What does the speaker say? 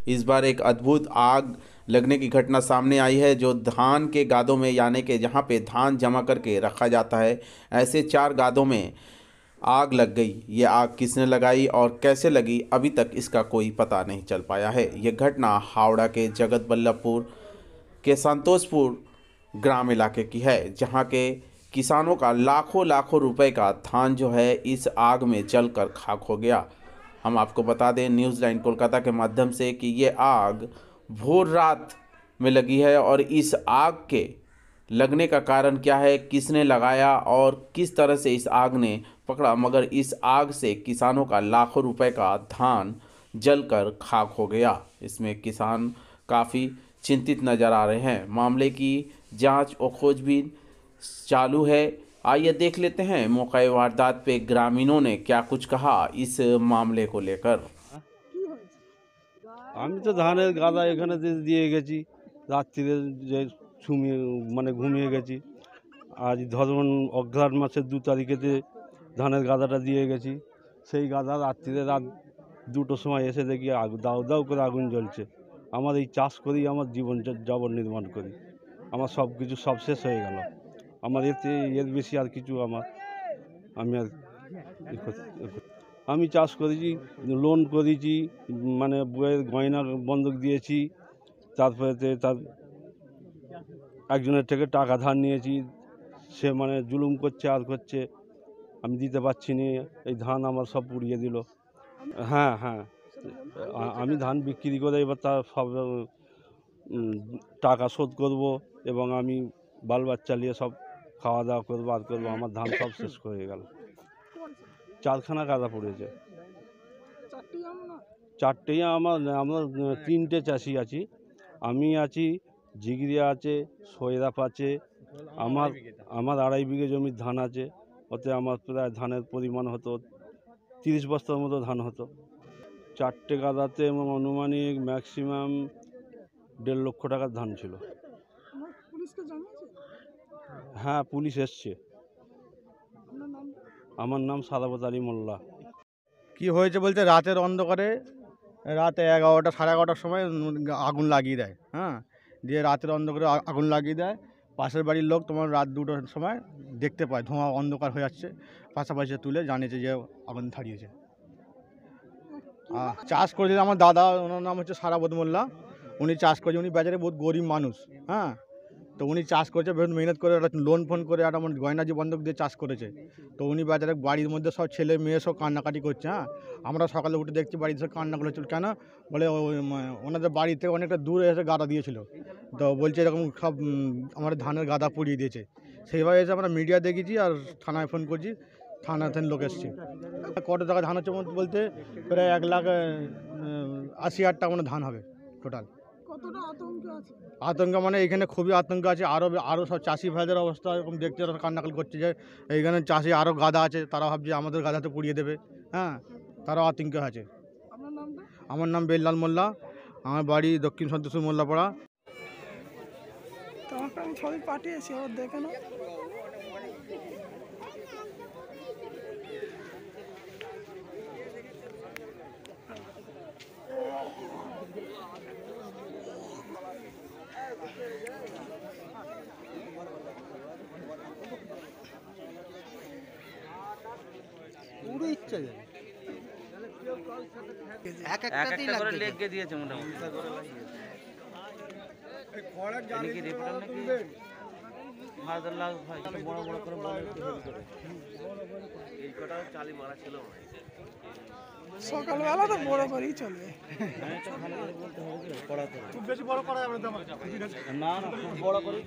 इस बार एक अद्भुत आग लगने की घटना सामने आई है, जो धान के गादों में, यानी कि जहाँ पे धान जमा करके रखा जाता है, ऐसे 4 गादों में आग लग गई। ये आग किसने लगाई और कैसे लगी, अभी तक इसका कोई पता नहीं चल पाया है। ये घटना हावड़ा के जगत बल्लभपुर के संतोषपुर ग्राम इलाके की है, जहाँ के किसानों का लाखों लाखों रुपए का धान जो है इस आग में जलकर खाक हो गया। हम आपको बता दें न्यूज़ लाइन कोलकाता के माध्यम से कि ये आग भोर रात में लगी है और इस आग के लगने का कारण क्या है, किसने लगाया और किस तरह से इस आग ने पकड़ा, मगर इस आग से किसानों का लाखों रुपए का धान जलकर खाक हो गया। इसमें किसान काफ़ी चिंतित नज़र आ रहे हैं। मामले की जांच और खोजबीन चालू है। आइए देख लेते हैं मौके वारदात पे ग्रामीणों ने क्या कुछ कहा इस मामले को लेकर। আমি তো ধানের গাদা এখানে দিয়ে গেছি রাত্রিরে, যে ঘুমিয়ে গেছি। আজ ধরুন অঘ্রাণ মাসের 2 তারিখেতে ধানের গাদাটা দিয়ে গেছি। সেই গাদা রাত্রিরে রাত 2টোর সময় এসে দেখি দাউ দাউ করে আগুন জ্বলছে। আমার এই চাষ করেই আমার জীবন যাপন নির্মাণ করি, আমার সব কিছু সব শেষ হয়ে গেল। আমার এর বেশি আর কিছু আমি আর আমি চাষ করেছি, লোন করেছি, মানে বইয়ের গয়না বন্ধক দিয়েছি, তারপরে তার একজনের থেকে টাকা ধার নিয়েছি। সে মানে জুলুম করছে আর করছে, আমি দিতে পারছি না। এই ধান আমার সব পুড়িয়ে দিল। হ্যাঁ হ্যাঁ, আমি ধান বিক্রি করে এবার তার সব টাকা শোধ করব এবং আমি বাল বাচ্চা নিয়ে সব খাওয়া দাওয়া করবো আর করবো। আমার ধান সব শেষ হয়ে গেল। 4খানা গাদা পড়েছে। 4টেই আমরা 3টে চাষি আছি। আমি আছি, জিগরিয়া আছে, সৈরাপ আছে, আমার 2.5 বিঘে জমির ধান আছে। ওতে আমার প্রায় ধানের পরিমাণ হতো 30 বস্তার মতো ধান হতো। 4টে গাদাতে অনুমানিক ম্যাক্সিমাম 1.5 লক্ষ টাকার ধান ছিল। হ্যাঁ, পুলিশ এসছে। আমার নাম সাদাবত আলী মোল্লা। কি হয়েছে বলতে, রাতের অন্ধকারে রাতে 11টা সাড়ে 11টার সময় আগুন লাগিয়ে দেয়। হ্যাঁ, দিয়ে রাতের অন্ধকারে আগুন লাগিয়ে দেয়। পাশের বাড়ির লোক তোমার রাত 2টোর সময় দেখতে পায় ধোঁয়া অন্ধকার হয়ে যাচ্ছে, পাশাপাশি তুলে জানিয়েছে যে আগুন ধরিয়েছে। চাষ করেছে আমার দাদা, ওনার নাম হচ্ছে সারাবত মোল্লা। উনি চাষ করেছে, উনি বাজারে বহুত গরিব মানুষ। হ্যাঁ, তো উনি চাষ করেছে, বহুত মেহনত করে, একটা লোন ফোন করে, একটা আমার গয়নাজি বন্ধক দিয়ে চাষ করেছে। তো উনি বাজারে বাড়ির মধ্যে সব ছেলে মেয়ে সব কান্নাকাটি করছে। হ্যাঁ, আমরা সকালে উঠে দেখছি বাড়িতে সব কান্না করেছিল। কেন বলে ওনাদের বাড়ি থেকে অনেকটা দূরে এসে গাদা দিয়েছিল। তো বলছে এরকম সব আমার ধানের গাদা পুড়িয়ে দিয়েছে। সেইভাবে এসে আমরা মিডিয়া দেখেছি আর থানায় ফোন করছি, থানাতে লোক এসছে। কত টাকা ধান হচ্ছে বলতে প্রায় 1,80,000 টাকা মানে ধান হবে টোটাল। আতঙ্ক মানে এখানে খুবই আতঙ্ক আছে। আরও সব চাষি ভাইদের অবস্থা এরকম দেখতে কান্নাকাটি করছে যে এইখানে চাষি আরও গাদা আছে, তারা ভাবছে আমাদের গাদাতে পুড়িয়ে দেবে। হ্যাঁ, তারাও আতঙ্ক আছে। আমার নাম বেল্লাল মোল্লা, আমার বাড়ি দক্ষিণ সন্তোষপুর মোল্লাপাড়া। তোমাকে আমি ছবি পাঠিয়েছি, ওর দেখে না। পুরো ইচ্ছা এক একটা করে লেগে দিয়েছে মোটামুটি। সকালবেলা তো বড় করেই চলবে। বেশি বড় করা যাবে না, খুব বড় করেই